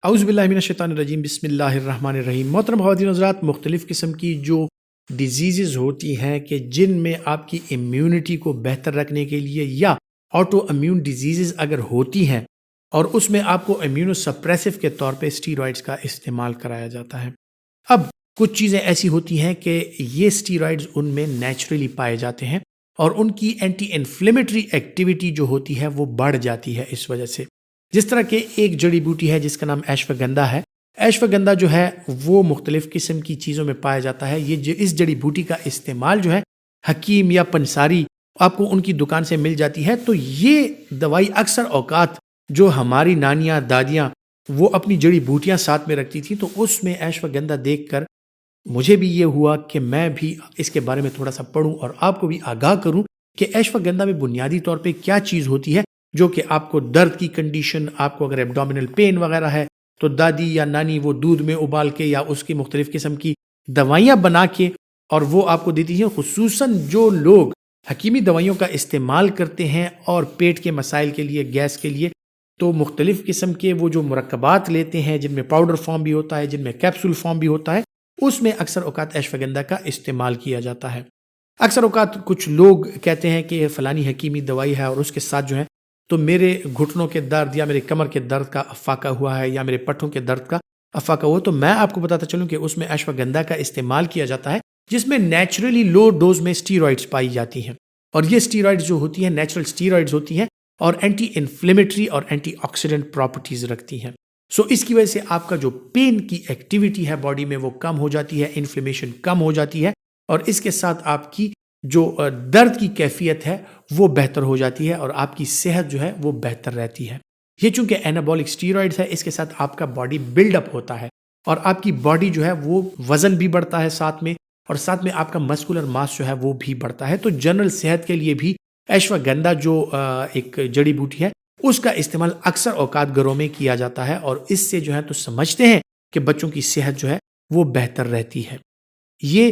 اعوذ باللہ من الشیطان الرجیم، بسم اللہ الرحمن الرحیم۔ محترم خواتین حضرات، مختلف قسم کی جو ڈیزیزز ہوتی ہیں کہ جن میں آپ کی امیونٹی کو بہتر رکھنے کے لیے یا آٹو امیون ڈیزیزز اگر ہوتی ہیں اور اس میں آپ کو امیونو سپریسو کے طور پہ اسٹیرائڈز کا استعمال کرایا جاتا ہے۔ اب کچھ چیزیں ایسی ہوتی ہیں کہ یہ اسٹیرائڈز ان میں نیچرلی پائے جاتے ہیں اور ان کی اینٹی انفلیمیٹری ایکٹیویٹی جو ہوتی ہے وہ بڑھ جاتی ہے اس وجہ سے۔ جس طرح کہ ایک جڑی بوٹی ہے جس کا نام ایشوگندھا ہے۔ ایشوگندھا جو ہے وہ مختلف قسم کی چیزوں میں پایا جاتا ہے۔ اس جڑی بوٹی کا استعمال جو ہے حکیم یا پنساری آپ کو ان کی دکان سے مل جاتی ہے۔ تو یہ دوائی اکثر اوقات جو ہماری نانیاں دادیاں وہ اپنی جڑی بوٹیاں ساتھ میں رکھتی تھیں، تو اس میں ایشوگندھا دیکھ کر مجھے بھی یہ ہوا کہ میں بھی اس کے بارے میں تھوڑا سا پڑھوں اور آپ کو بھی آگاہ کروں کہ ایشوگندھا میں بنیادی طور پہ کیا چیز ہوتی ہے جو کہ آپ کو درد کی کنڈیشن، آپ کو اگر ایبڈومینل پین وغیرہ ہے تو دادی یا نانی وہ دودھ میں ابال کے یا اس کی مختلف قسم کی دوائیاں بنا کے اور وہ آپ کو دیتی ہیں۔ خصوصاً جو لوگ حکیمی دوائیوں کا استعمال کرتے ہیں اور پیٹ کے مسائل کے لیے، گیس کے لیے، تو مختلف قسم کے وہ جو مرکبات لیتے ہیں جن میں پاؤڈر فارم بھی ہوتا ہے، جن میں کیپسول فارم بھی ہوتا ہے، اس میں اکثر اوقات ایشوگندھا کا استعمال کیا جاتا ہے۔ اکثر اوقات کچھ لوگ کہتے ہیں کہ یہ فلانی حکیمی دوائی ہے اور اس کے ساتھ جو ہے تو میرے گھٹنوں کے درد یا میرے کمر کے درد کا افاقہ ہوا ہے یا میرے پٹھوں کے درد کا افاقہ ہوا، تو میں آپ کو بتاتا چلوں کہ اس میں ایشوگندھا کا استعمال کیا جاتا ہے جس میں نیچرلی لو ڈوز میں اسٹیرائڈز پائی جاتی ہیں، اور یہ اسٹیرائڈز جو ہوتی ہیں نیچرل اسٹیرائڈز ہوتی ہیں اور اینٹی انفلیمیٹری اور اینٹی آکسیڈنٹ پراپرٹیز رکھتی ہیں۔ سو اس کی وجہ سے آپ کا جو پین کی ایکٹیویٹی ہے باڈی میں وہ کم ہو جاتی ہے، انفلیمیشن کم ہو جاتی ہے، اور اس کے ساتھ آپ کی جو درد کی کیفیت ہے وہ بہتر ہو جاتی ہے اور آپ کی صحت جو ہے وہ بہتر رہتی ہے۔ یہ چونکہ اینابولک اسٹیرائڈز ہے، اس کے ساتھ آپ کا باڈی بلڈ اپ ہوتا ہے اور آپ کی باڈی جو ہے وہ وزن بھی بڑھتا ہے ساتھ میں، اور ساتھ میں آپ کا مسکولر ماس جو ہے وہ بھی بڑھتا ہے۔ تو جنرل صحت کے لیے بھی ایشوگندھا جو ایک جڑی بوٹی ہے اس کا استعمال اکثر اوقات گھروں میں کیا جاتا ہے، اور اس سے جو ہے تو سمجھتے ہیں کہ بچوں کی صحت جو ہے وہ بہتر رہتی ہے۔ یہ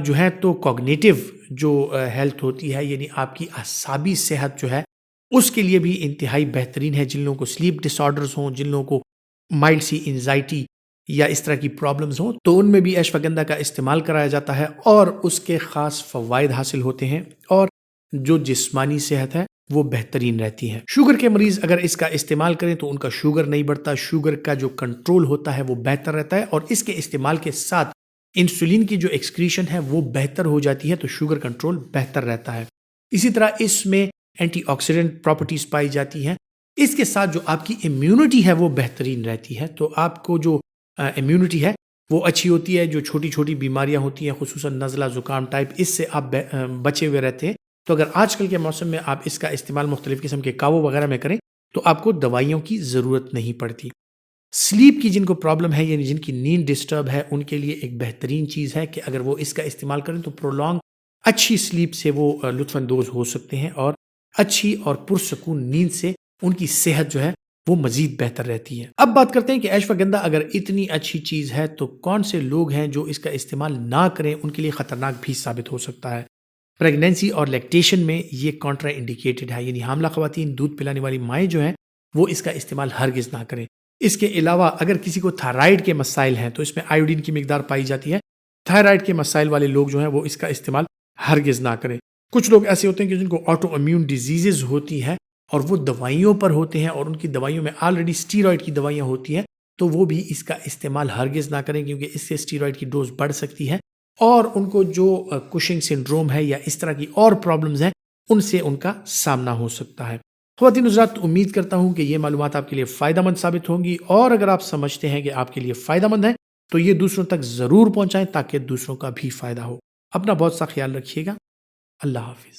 جو ہے تو کوگنیٹیو جو ہیلتھ ہوتی ہے، یعنی آپ کی اعصابی صحت جو ہے اس کے لیے بھی انتہائی بہترین ہے۔ جن لوگوں کو سلیپ ڈس آرڈرز ہوں، جن لوگوں کو مائلڈ سی انزائٹی یا اس طرح کی پرابلمز ہوں، تو ان میں بھی ایشوگندھا کا استعمال کرایا جاتا ہے اور اس کے خاص فوائد حاصل ہوتے ہیں، اور جو جسمانی صحت ہے وہ بہترین رہتی ہے۔ شوگر کے مریض اگر اس کا استعمال کریں تو ان کا شوگر نہیں بڑھتا، شوگر کا جو کنٹرول ہوتا ہے وہ بہتر رہتا ہے، اور اس کے استعمال کے ساتھ انسولین کی جو ایکسکریشن ہے وہ بہتر ہو جاتی ہے، تو شوگر کنٹرول بہتر رہتا ہے۔ اسی طرح اس میں اینٹی آکسیڈنٹ پراپرٹیز پائی جاتی ہیں، اس کے ساتھ جو آپ کی امیونٹی ہے وہ بہترین رہتی ہے، تو آپ کو جو امیونٹی ہے وہ اچھی ہوتی ہے۔ جو چھوٹی چھوٹی بیماریاں ہوتی ہیں خصوصاً نزلہ زکام ٹائپ، اس سے آپ بچے ہوئے رہتے ہیں۔ تو اگر آج کل کے موسم میں آپ اس کا استعمال مختلف قسم کے کاووں وغیرہ میں کریں تو آپ کو دوائیوں کی ضرورت نہیں پڑتی۔ سلیپ کی جن کو پرابلم ہے، یعنی جن کی نیند ڈسٹرب ہے، ان کے لیے ایک بہترین چیز ہے کہ اگر وہ اس کا استعمال کریں تو پرولونگ اچھی سلیپ سے وہ لطف اندوز ہو سکتے ہیں، اور اچھی اور پرسکون نیند سے ان کی صحت جو ہے وہ مزید بہتر رہتی ہے۔ اب بات کرتے ہیں کہ ایشوگندھا اگر اتنی اچھی چیز ہے تو کون سے لوگ ہیں جو اس کا استعمال نہ کریں، ان کے لیے خطرناک بھی ثابت ہو سکتا ہے۔ پریگنینسی اور لیکٹیشن میں یہ کانٹرا انڈیکیٹڈ ہے، یعنی حاملہ خواتین، دودھ پلانے والی مائیں جو ہیں وہ اس کا استعمال ہرگز نہ کریں۔ اس کے علاوہ اگر کسی کو تھائرائیڈ کے مسائل ہیں تو اس میں آیوڈین کی مقدار پائی جاتی ہے، تھائرائیڈ کے مسائل والے لوگ جو ہیں وہ اس کا استعمال ہرگز نہ کریں۔ کچھ لوگ ایسے ہوتے ہیں کہ جن کو آٹو امیون ڈیزیزز ہوتی ہیں اور وہ دوائیوں پر ہوتے ہیں اور ان کی دوائیوں میں آلریڈی اسٹیرائڈ کی دوائیاں ہوتی ہیں، تو وہ بھی اس کا استعمال ہرگز نہ کریں، کیونکہ اس سے اسٹیرائڈ کی ڈوز بڑھ سکتی ہے اور ان کو جو کشنگ سنڈروم ہے یا اس طرح کی اور پرابلمز ہیں ان سے ان کا سامنا ہو سکتا ہے۔ خواتین حضرات، امید کرتا ہوں کہ یہ معلومات آپ کے لیے فائدہ مند ثابت ہوں گی، اور اگر آپ سمجھتے ہیں کہ آپ کے لیے فائدہ مند ہے تو یہ دوسروں تک ضرور پہنچائیں تاکہ دوسروں کا بھی فائدہ ہو۔ اپنا بہت سا خیال رکھیے گا۔ اللہ حافظ۔